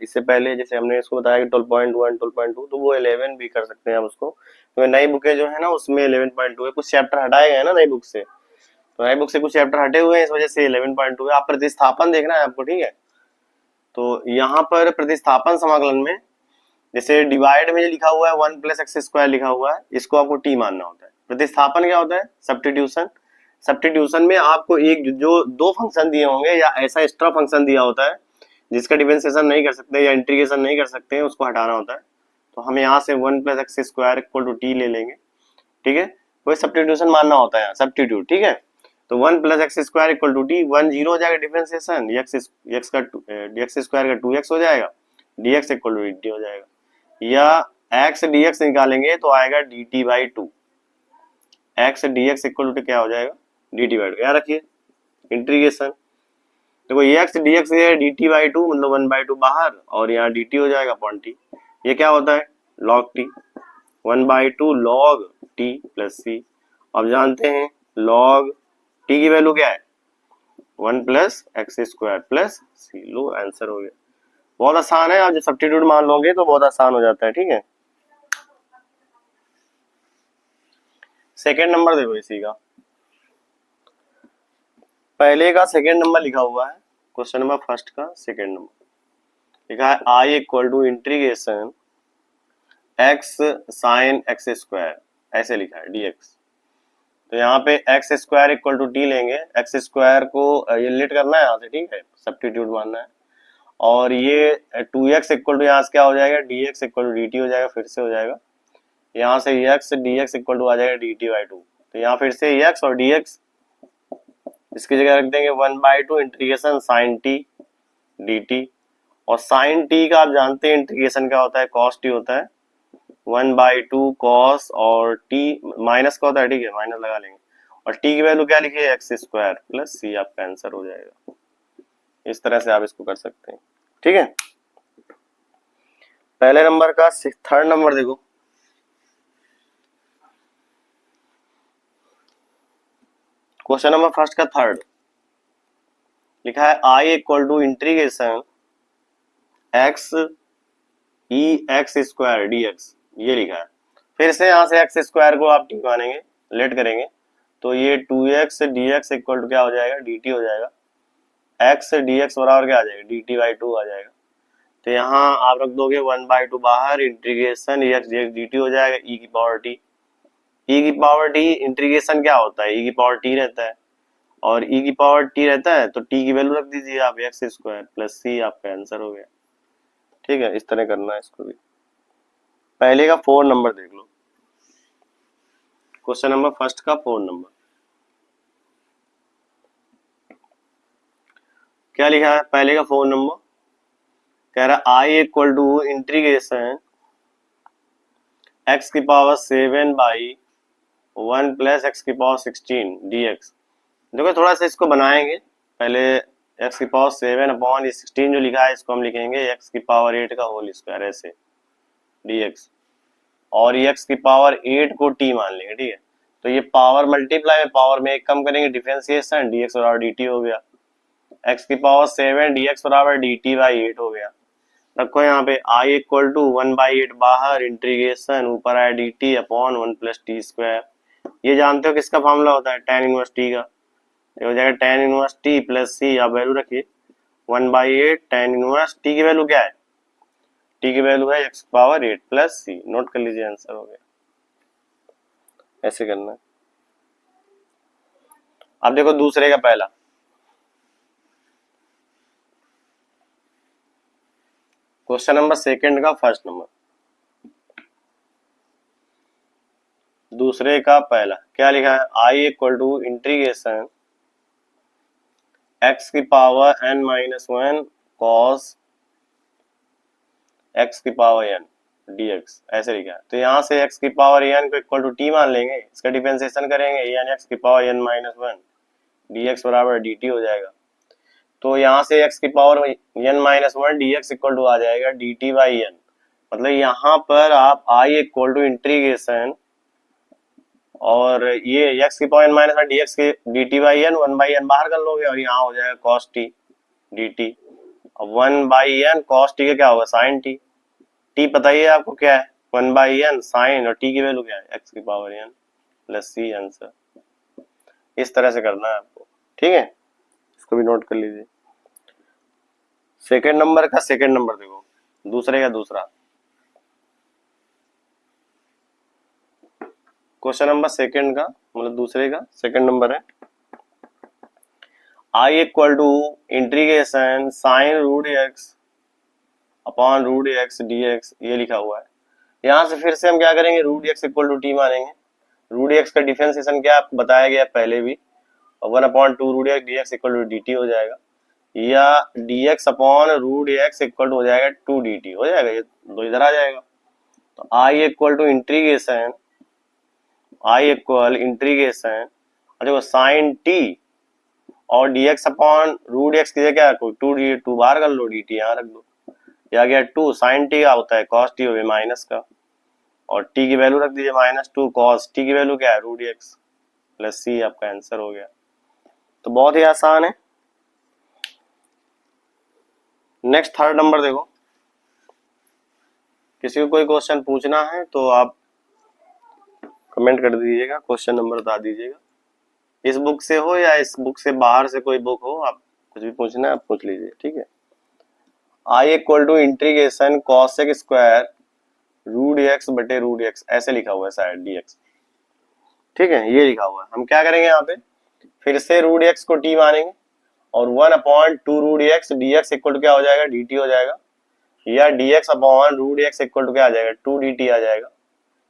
इससे पहले जैसे हमने इसको बताया कि 12.1 12.2, तो वो 11 भी कर सकते हैं हम उसको, तो नई बुकें जो है ना उसमें 11.2 है, कुछ चैप्टर हटाए गए हैं ना नई बुक से, तो नई बुक से कुछ चैप्टर हटे हुए हैं, इस वजह से 11.2 है। आप प्रतिस्थापन देखना है आपको, ठीक है। तो यहाँ पर प्रतिस्थापन समाकलन में जैसे डिवाइड में जो लिखा हुआ है 1 + x² लिखा हुआ है, इसको आपको t मानना होता है। प्रतिस्थापन क्या होता है? सब्स्टिट्यूशन। सब्स्टिट्यूशन में आपको एक जो दो फंक्शन दिए होंगे या ऐसा एक्स्ट्रा फंक्शन दिया होता है जिसका डिफरेंशिएशन नहीं कर सकते या इंटीग्रेशन नहीं कर सकते हैं, उसको हटाना होता है। तो हम यहाँ से 1 + x² = t ले लेंगे, ठीक है। कोई सब्स्टिट्यूशन मानना होता है, सब्स्टिट्यूट, ठीक है। तो 1 + x² = t, 1 0 हो जाएगा डिफरेंशिएशन, x का x² का 2x हो जाएगा, dx = dt हो जाएगा, या x dx निकालेंगे तो आएगा dt/2। x dx = क्या हो जाएगा? dt/2। याद रखिए इंटीग्रेशन, देखो ये x dx है, dt/2 मतलब 1/2 बाहर, और यहाँ dt हो जाएगा अपॉन t। ये क्या होता है? log t, 1/2 log t + c। अब जानते हैं log t की वैल्यू क्या है? 1 + x² + c। लो आंसर हो गया। बहुत आसान है, आप जब सब्स्टिट्यूट मान लोगे तो बहुत आसान हो जाता है, ठीक है। सेकेंड नंबर देखो इसी का, पहले का सेकेंड नंबर लिखा हुआ है, क्वेश्चन नंबर फर्स्ट का सेकेंड नंबर लिखा है I = integration x sin x², ऐसे लिखा है dx। तो यहाँ पे x² = t लेंगे, x² को ये लेट करना है यहाँ से, ठीक है, सब्स्टिट्यूट मानना है। और ये 2x = यहाँ से क्या हो जाएगा? dx = dt हो जाएगा, फिर से हो जाएगा। यहाँ से x dx = आ जाएगा dt/2। तो यहाँ फिर से x और dx, इसकी जगह रख देंगे 1/2 इंटीग्रेशन sin t dt। और sin t का आप जानते हैं इंटीग्रेशन क्या होता है? cos t होता है, 1/2 cos, और t माइनस का होता है, ठीक है, माइनस लगा लेंगे। और t की वैल्यू क्या लिखिए? x² + c, आपका आंसर हो जाएगा। इस तरह से आप इसको कर सकते हैं, ठीक है। पहले नंबर का थर्ड नंबर देखो, क्वेश्चन नंबर फर्स्ट का थर्ड लिखा है I = integration x e(x²) dx, ये लिखा है। फिर से यहाँ से x² को आप t मानेंगे, लेट करेंगे, तो ये 2x dx = क्या हो जाएगा? dt हो जाएगा। x dx बराबर क्या आ जाएगा? dt/2 आ जाएगा। तो यहाँ आप रख दोगे 1/2 बाहर, इंटीग्रेशन x dx dt हो जाएगा e⁻t। e⁻t इंटीग्रेशन क्या होता है? e⁻t रहता है, और e⁻t रहता है तो t की वैल्यू रख दीजिए आप, x² + c, आपका आंसर हो गया, ठीक है। इस तरह करना है इसको भी। पहले का 4 नंबर देख लो, क्वेश्चन नंबर फर्स्ट का 4 नंबर क्या लिखा है? पहले का 4 नंबर कह रहा है I = integration x⁻7/1 + x⁻16 dx। देखो थोड़ा सा इसको बनाएंगे पहले। x⁻7/16 जो लिखा है इसको हम लिखेंगे x⁸ का होल स्क्वायर, ऐसे dx। और ये x⁸ को t मान लेंगे, ठीक है। तो ये पावर मल्टीप्लाई में पावर में एक कम करेंगे, डिफरेंशिएशन dx बराबर dt हो गया। x⁻7 dx बराबर dt/8 हो गया। रखो यहाँ पे I = 1/8 बाहर, इंटीग्रेशन ऊपर आया dt अपॉन 1 + t²। ये जानते हो किसका फॉर्मूला होता है? tan 1 t का। ये हो जाएगा tan 1 t + c। आप वैल्यू रखिए 1/8, tan 1 t की वैल्यू क्या है? t की वैल्यू है x⁸ + c। नोट कर लीजिए, आंसर हो गया। ऐसे करना है। अब देखो दूसरे का पहला, क्वेश्चन नंबर सेकंड का फर्स्ट नंबर, दूसरे का पहला क्या लिखा है? I = integration x⁻n-1 cos x⁻n dx, ऐसे लिखा है। तो यहाँ से x⁻n को = t मान लेंगे, इसका डिफरेंशिएशन करेंगे, n x⁻n-1 dx बराबर dt हो जाएगा। तो यहाँ से x⁻n-1 dx = आ जाएगा dt/n। मतलब यहाँ पर आप I = इंटीग्रेशन, और ये x⁻n-1 dx के dt/n 1/n बाहर कर लोगे, और यहाँ हो जाएगा cos t dt। अब 1/n cos t का क्या होगा, sin t। t पता ही है आपको क्या है, 1/n sin, और t की वैल्यू क्या है, x की power n plus c answer. इस तरह से करना है आपको, ठीक है, इसको भी नोट कर लीजिए। सेकेंड नंबर का सेकेंड नंबर देखो, दूसरे का दूसरा क्वेश्चन नंबर सेकेंड का, मतलब दूसरे का सेकेंड नंबर है। I equal to integration sine root x upon root x d x, ये लिखा हुआ है। यहाँ से फिर से हम क्या करेंगे, root x equal to t मानेंगे। रूट एक्स का डिफरेंशिएशन क्या आपको बताया गया पहले भी, 1/2 root x d x equal to d t हो जाएगा, या d x upon root x equal to हो जाएगा 2 डी टी हो जाएगा, ये दो इधर आ जाएगा। तो I equal to integration, I equal integration देखो साइन टी और dx अपॉन रूट एक्स की जगह कोई 2 बाहर कर लो, dt यहाँ रख दो, या गया 2 साइन टी का होता है cos t हो गया माइनस का, और t की वैल्यू रख दीजिए -2 cos t की वैल्यू क्या है रूट एक्स प्लस c, आपका आंसर हो गया। तो बहुत ही आसान है। नेक्स्ट थर्ड नंबर देखो, किसी को कोई क्वेश्चन पूछना है तो आप कमेंट कर दीजिएगा, क्वेश्चन नंबर बता दीजिएगा, इस बुक से हो या इस बुक से बाहर से कोई बुक हो, आप कुछ भी पूछना है आप पूछ लीजिए, ठीक है। I equal to integration cosec square root x बटे रूट एक्स, ऐसे लिखा हुआ है शायद dx, ठीक है, ये लिखा हुआ है। हम क्या करेंगे यहाँ पे, फिर से रूट एक्स को t मानेंगे, और 1/2 root x d x equal to क्या हो जाएगा, dt हो जाएगा, या dx upon root x equal to क्या आ जाएगा 2 dt आ जाएगा,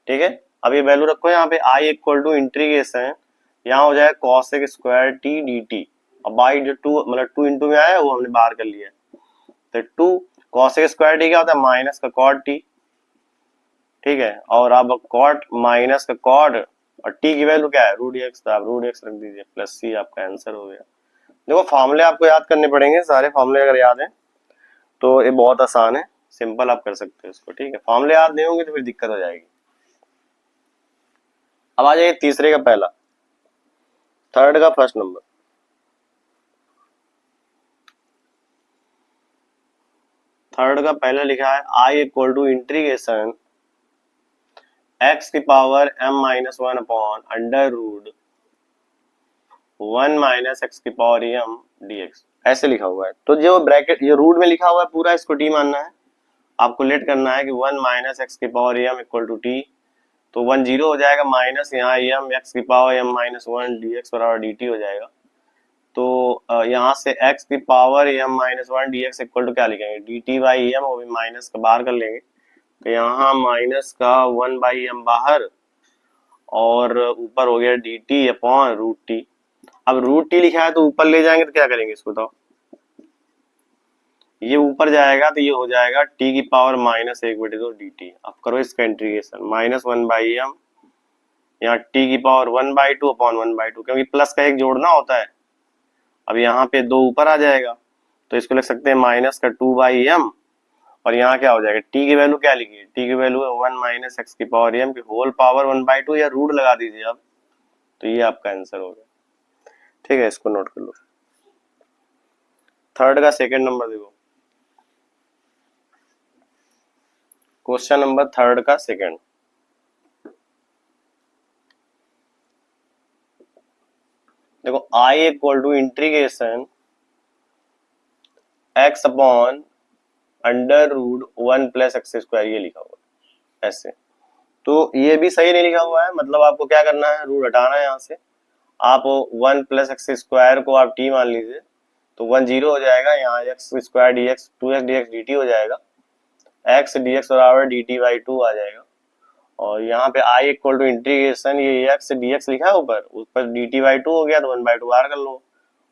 ठीक है। अब ये वैल्यू रखो यहाँ पे, आई इक्वल टू इंटीग्रेशन, यहाँ हो जाएगा cosec square T D T, अब बाई जो 2 मतलब 2 इंटू में आया वो हमने बाहर कर लिया, तो 2 कॉसेक स्क्वायर टी क्या होता है माइनस का कॉट टी, ठीक है, और अब कॉट माइनस का कॉट, और टी की वैल्यू क्या है रूट एक्स, तो आप रूट एक्स रख दीजिए प्लस सी, आपका आंसर हो गया। देखो फार्मूले आपको याद करने पड़ेंगे, सारे फार्मूले अगर याद हैं तो ये बहुत आसान है, सिंपल आप कर सकते हो इसको, ठीक है। फार्मूले याद नहीं होंगे तो फिर दिक्कत हो जाएगी। अब आ जाइए तीसरे का पहला, थर्ड का फर्स्ट नंबर। थर्ड का पहला लिखा है I equal to integration x की power m-1 upon under root 1 minus x की पावर m dx, ऐसे लिखा हुआ है। तो जो ब्रैकेट ये रूट में लिखा हुआ है पूरा इसको t मानना है, आपको लेट करना है कि 1 माइनस एक्स की power m equal to t, तो 1 0 हो जाएगा, माइनस यहाँ m एक्स की पावर m-1 dx बराबर dt हो जाएगा। तो यहाँ से x की power m-1 dx equal to क्या लिखेंगे, dt बाई m, वो भी माइनस का बाहर कर लेंगे, तो यहाँ माइनस का 1/m बाहर, और ऊपर हो गया dt अपॉन रूट टी। अब रूट टी लिखा है तो ऊपर ले जाएंगे तो क्या करेंगे इसको, बताओ, ये ऊपर जाएगा तो ये हो जाएगा t की पावर -1/2 dt। अब करो इसका इंटीग्रेशन, -1/m, यहाँ t की पावर 1/2 अपॉन 1/2, क्योंकि प्लस का एक जोड़ना होता है। अब यहाँ पे 2 ऊपर आ जाएगा तो इसको लिख सकते हैं माइनस का 2/m, और यहाँ क्या हो जाएगा, t की वैल्यू क्या लिखिए, t की वैल्यू है 1 माइनस एक्स की पावर m की होल पावर 1/2, या रूट लगा दीजिए आप, तो ये आपका आंसर हो गया, ठीक है, इसको नोट कर लो। थर्ड का सेकंड नंबर देखो, क्वेश्चन नंबर थर्ड का सेकंड, देखो I equal to integration x upon under root 1 plus x square, ये लिखा हुआ है ऐसे। तो ये भी सही नहीं लिखा हुआ है, मतलब आपको क्या करना है, रूट हटाना है यहाँ से, आप 1 प्लस एक्स स्क्वायर को आप टी मान लीजिए, तो 1 0 हो जाएगा, यहाँ x square D x 2x dx dt हो जाएगा, एक्स डी एक्स बराबर डी टी बाई 2 आ जाएगा, और यहाँ पे आई इक्वल टू इंटीग्रेशन ये एक्स डी एक्स लिखा है ऊपर, ऊपर डी टी बाई 2 हो गया, तो 1/2 बाहर कर लो,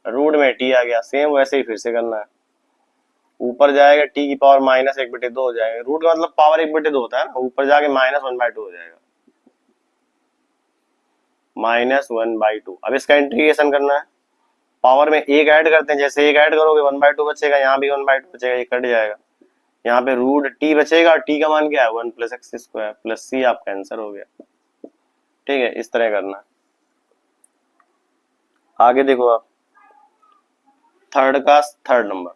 रूट में टी आ गया, सेम वैसे ही फिर से करना है, ऊपर जाएगा टी की पावर -1/2 हो जाएगा, रूट का मतलब पावर 1/2 होता है ना, ऊपर जाके -1/2 हो जाएगा, -1/2। अब इसका इंटीग्रेशन करना है, पावर में एक ऐड करते हैं, जैसे एक ऐड करोगे 1/2 बचेगा, यहाँ भी 1/2 बचेगा, ये कट जाएगा, यहाँ पे रूट टी बचेगा, और टी का मान क्या है 1 प्लस एक्स स्क्वायर प्लस सी, आपका आंसर हो गया, ठीक है, इस तरह करना है। आगे देखो आप, थर्ड का थर्ड नंबर,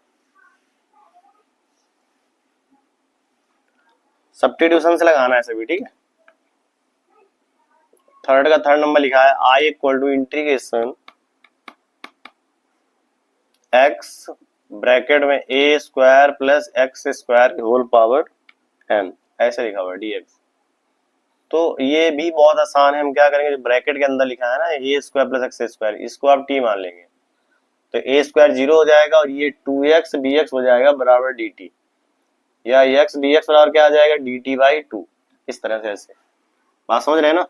सब्स्टिट्यूशन से लगाना है सभी, ठीक है। थर्ड का थर्ड नंबर लिखा है I equal to integration x bracket में a square plus x square whole power n, ऐसे लिखा हुआ है dx। तो ये भी बहुत आसान है, हम क्या करेंगे, जो ब्रैकेट के अंदर लिखा है ना ए स्क्वायर प्लस एक्स स्क्वायर, इसको आप टी मान लेंगे, तो ए स्क्वायर 0 हो जाएगा और ये 2x dx हो जाएगा बराबर dt, या x dx बराबर क्या आ जाएगा dt बाई 2। इस तरह से ऐसे बात समझ रहे हैं ना।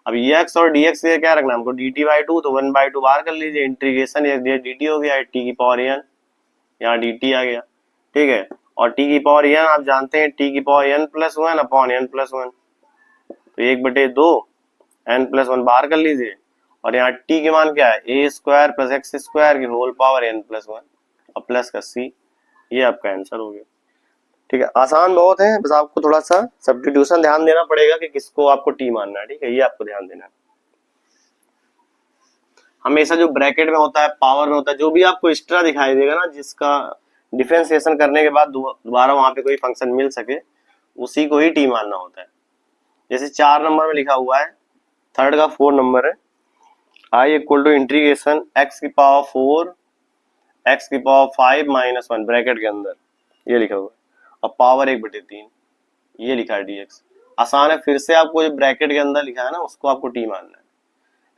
अब x और dx से क्या रखना हमको, dt बाई 2, तो 1/2 बाहर कर लीजिए, इंटीग्रेशन ये dt हो गया, t की पावर n, यहाँ dt आ गया, ठीक है। और t की पावर n आप जानते हैं, t की power n plus one upon n plus one, तो 1/2 n प्लस वन बाहर कर लीजिए, और यहाँ t के मान क्या है a square plus x square की whole power n plus one और प्लस का c, ये आपका आंसर हो गया, ठीक है। आसान बहुत है, बस आपको थोड़ा सा सब्स्टिट्यूशन ध्यान देना पड़ेगा कि किसको आपको टी मानना है, ठीक है, ये आपको ध्यान देना है। हमेशा जो ब्रैकेट में होता है, पावर में होता है, जो भी आपको एक्स्ट्रा दिखाई देगा ना, जिसका डिफरेंशिएशन करने के बाद दोबारा वहां पे कोई फंक्शन मिल सके, उसी को ही टी मानना होता है। जैसे 4 नंबर में लिखा हुआ है, थर्ड का 4 नंबर है, I equal to integration x की पावर 4 एक्स की पावर 5 माइनस 1 ब्रैकेट के अंदर, ये लिखा हुआ है, और पावर 1/3, ये लिखा है dx। आसान है, फिर से आपको जो ब्रैकेट के अंदर लिखा है ना, उसको आपको टी मानना है।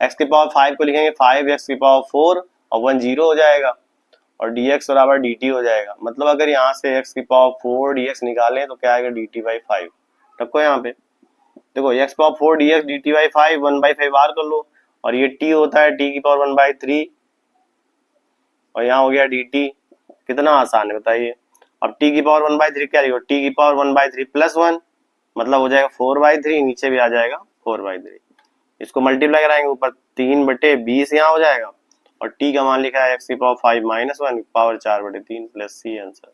x की पावर 5 को लिखेंगे 5x की पावर 4 और 1 0 हो जाएगा, और dx बराबर dt हो जाएगा। मतलब अगर यहाँ से x की पावर 4 dx निकालें तो क्या आएगा dt बाई 5। रखो यहाँ पे, देखो x power 4 dx dt by 5, 1/5 बाहर कर लो, और ये t होता है t की पावर 1/3, और यहाँ हो गया dt। कितना आसान है बताइए। अब t की पावर 1/3 क्या लिखो, t की पावर 1/3 प्लस 1, मतलब हो जाएगा 4/3, नीचे भी आ जाएगा 4/3। इसको मल्टीप्लाई कराएंगे, ऊपर 3/20 यहाँ हो जाएगा, और t का मान लिखा है x की power 5 minus 1 power 4/3 plus c answer,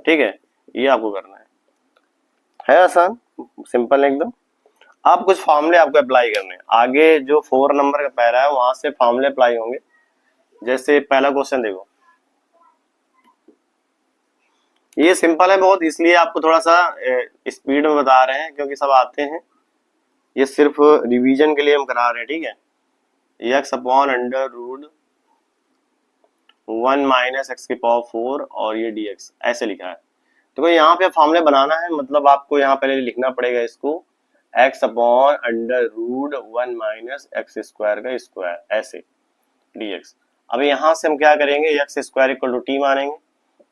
ठीक है। ये आपको करना है आसान, सिंपल एकदम। आप कुछ फॉर्मूले आपको अप्लाई करने हैं, आगे जो 4 नंबर का पैरा है वहां से फॉर्मूले अप्लाई होंगे। जैसे पहला क्वेश्चन देखो, ये सिंपल है बहुत, इसलिए आपको थोड़ा सा स्पीड में बता रहे हैं क्योंकि सब आते हैं, ये सिर्फ रिवीजन के लिए हम करा रहे हैं, ठीक है। x upon under root 1 minus x की पावर 4 और ये dx ऐसे लिखा है। तो यहाँ पे फॉर्मूले बनाना है, मतलब आपको यहाँ पहले लिखना पड़ेगा इसको x upon under root 1 minus x square का स्क्वायर, ऐसे dx। अब यहाँ से हम क्या करेंगे, x square equal to t मानेंगे,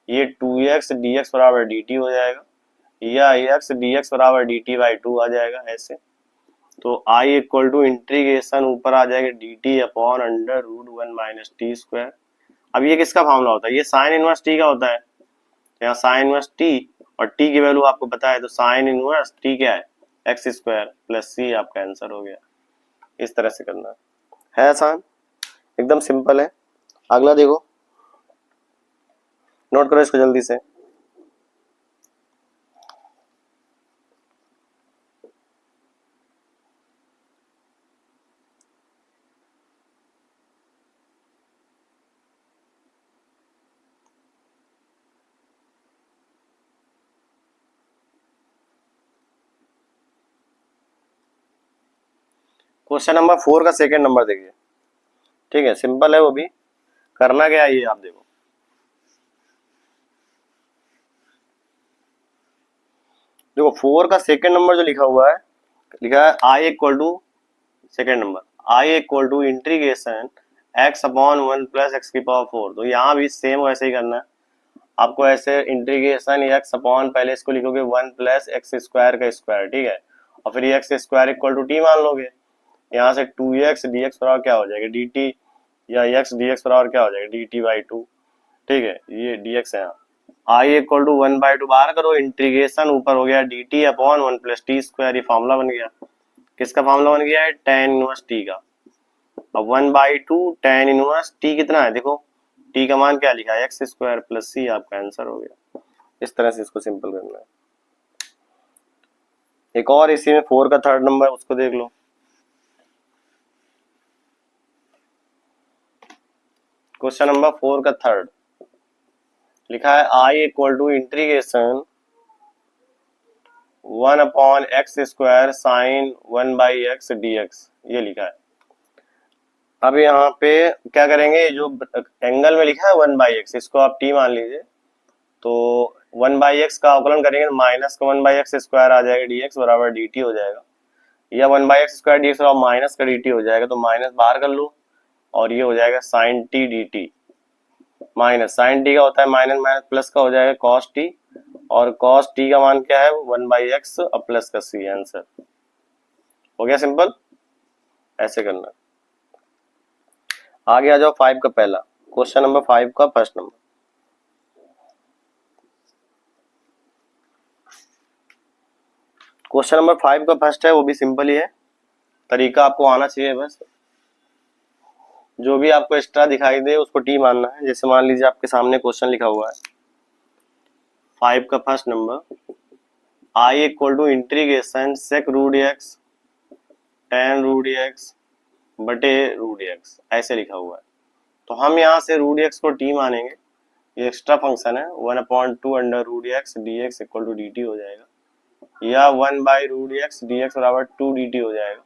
ये 2x dx बराबर dt हो जाएगा, या x dx बराबर dt बाई 2 आ जाएगा ऐसे। तो i इक्वल टू इंटीग्रेशन ऊपर आ जाएगा dt upon under root 1 minus t square. अब ये किसका फॉर्मूला होता है, ये साइन इनवर्स टी का होता है, यहाँ साइन इनवर्स टी, और टी की वैल्यू आपको पता है, तो साइन इनवर्स टी क्या है एक्स स्क्वायर प्लस सी, आपका आंसर हो गया। इस तरह से करना है आसान, एकदम सिंपल है। अगला देखो, नोट करो इसको जल्दी से। क्वेश्चन नंबर 4 का सेकंड नंबर देखिए, ठीक है, सिंपल है वो भी। करना क्या है ये आप देखो, देखो 4 का सेकंड नंबर जो लिखा हुआ है, लिखा है I equal to, second number I equal to integration x upon 1 plus x की पावर 4। तो यहाँ भी सेम वैसे ही करना है आपको, ऐसे इंटीग्रेशन एक्स अपॉन, पहले इसको लिखोगे 1 प्लस एक्स स्क्वायर का स्क्वायर, ठीक है, और फिर x square equal to t मान लोगे, यहाँ से 2x dx बराबर क्या हो जाएगा dt, या x dx बराबर क्या हो जाएगा dt बाई 2, ठीक है, ये dx है। यहाँ i इक्वल टू 1/2 बाहर करो, इंटीग्रेशन ऊपर हो गया dt upon 1 plus T square, ये फॉर्मूला बन गया। किसका फॉर्मूला बन गया है, tan इनवर्स t का। अब 1/2 tan इनवर्स t कितना है, देखो t का मान क्या लिखा है एक्स स्क्वायर प्लस c, आपका आंसर हो गया। इस तरह से इसको सिंपल करना है। एक और इसी में 4 का थर्ड नंबर, उसको देख लो। क्वेश्चन नंबर 4 का थर्ड लिखा है i equal to integration 1/x² sine 1/x dx, ये लिखा है। अब यहाँ पे क्या करेंगे, जो एंगल में लिखा है 1/x, इसको आप t मान लीजिए, तो 1/x का अवकलन करेंगे माइनस का 1/x² आ जाएगा dx बराबर dt हो जाएगा, या 1/x² dx बराबर माइनस का dt हो जाएगा, तो माइनस बाहर कर लो और ये हो जाएगा sine t dt। Minus sine t का होता है माइनस माइनस प्लस का हो जाएगा कॉस t, और कॉस t का मान क्या है 1/x और प्लस का c, आंसर हो गया सिंपल। ऐसे करना। आगे आ जाओ 5 का पहला क्वेश्चन, नंबर 5 का फर्स्ट नंबर। क्वेश्चन नंबर 5 का फर्स्ट है, वो भी सिंपल ही है, तरीका आपको आना चाहिए बस। जो भी आपको एक्स्ट्रा दिखाई दे उसको टी मानना है। जैसे मान लीजिए आपके सामने क्वेश्चन लिखा हुआ है 5 का first number, I equal to integration sec root x tan root x बटे रूट एक्स, ऐसे लिखा हुआ है। तो हम यहाँ से रूट एक्स को टी मानेंगे, ये एक्स्ट्रा फंक्शन है, 1/2 under root x d x equal to d t हो जाएगा, या 1/√x dx बराबर 2 dt हो जाएगा।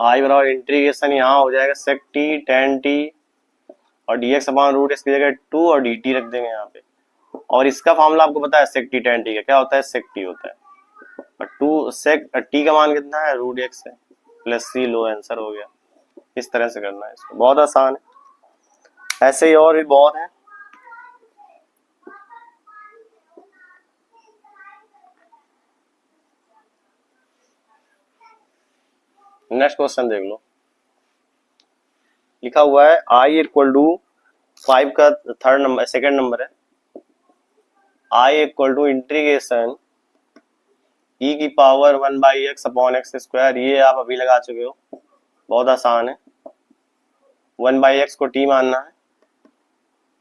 आई बराबर इंटीग्रेशन यहाँ हो जाएगा sec t tan t, और dx अपॉन रूट एक्स की जगह 2 और dt रख देंगे यहाँ पे। और इसका फॉर्मूला आपको पता है sec t tan t का क्या होता है, sec t होता है, और 2 sec t का मान कितना है रूट एक्स है, प्लस c, लो आंसर हो गया। इस तरह से करना है इसको, बहुत आसान है। ऐसे ही और भी बहुत है। नेक्स्ट क्वेश्चन देख लो, लिखा हुआ है आई इक्वल टू 5 का थर्ड नंबर सेकंड नंबर है, I equal to integration e की power 1/x upon x square, ये आप अभी लगा चुके हो, बहुत आसान है। 1/x को t मानना है,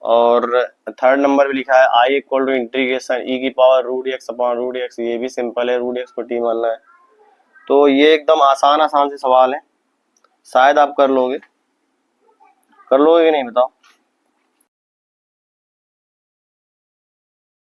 और थर्ड नंबर भी लिखा है I equal to integration e की power root x upon root x, ये भी सिंपल है, रूट एक्स को t मानना है। तो ये एकदम आसान आसान से सवाल है, शायद आप कर लोगे कि नहीं बताओ।